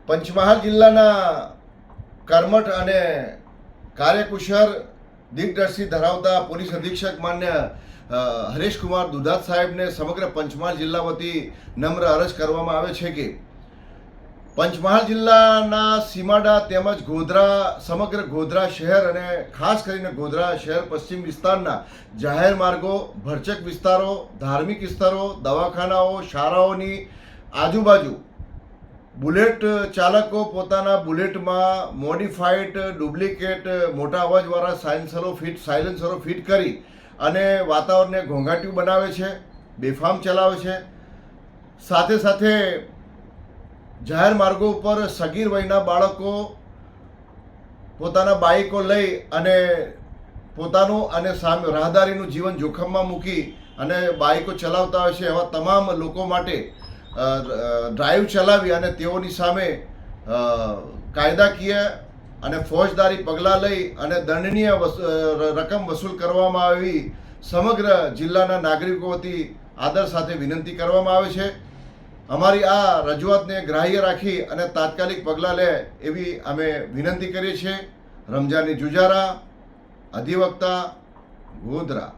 પંચમહાલ જિલ્લાના કર્મઠ અને કાર્યકુશળ દિગ્દર્શી ધરાવતા પોલીસ અધિક્ષક માન્ય હરેશકુમાર દુધાત સાહેબને સમગ્ર પંચમહાલ જિલ્લા વતી નમ્ર અરજ કરવામાં આવે છે કે પંચમહાલ જિલ્લાના સીમાડા તેમજ ગોધરા સમગ્ર ગોધરા શહેર અને ખાસ કરીને ગોધરા શહેર પશ્ચિમ વિસ્તારના જાહેર માર્ગો, ભરચક વિસ્તારો, ધાર્મિક વિસ્તારો, દવાખાનાઓ, શાળાઓની આજુબાજુ બુલેટ ચાલકો પોતાના બુલેટમાં મોડિફાઈડ ડુપ્લિકેટ મોટા અવાજવાળા સાયલેન્સરો ફિટ કરી અને વાતાવરણને ઘોંઘાટિયું બનાવે છે, બેફામ ચલાવે છે. સાથે સાથે જાહેર માર્ગો ઉપર સગીર વયના બાળકો પોતાના બાઇકો લઈ અને પોતાનું અને સામે રાહદારીનું જીવન જોખમમાં મૂકી અને બાઇકો ચલાવતા હોય છે. એવા તમામ લોકો માટે ડ્રાઈવ ચલાવી અને તેઓની સામે કાયદાકીય અને ફોજદારી પગલાં લઈ અને દંડનીય રકમ વસૂલ કરવામાં આવી સમગ્ર જિલ્લાના નાગરિકો વતી આદર સાથે વિનંતી કરવામાં આવે છે. અમારી આ રજૂઆતને ગ્રાહ્ય રાખી અને તાત્કાલિક પગલાં લે એવી અમે વિનંતી કરીએ છીએ. રમજાની જુજારા, અધિવક્તા, ગોધરા.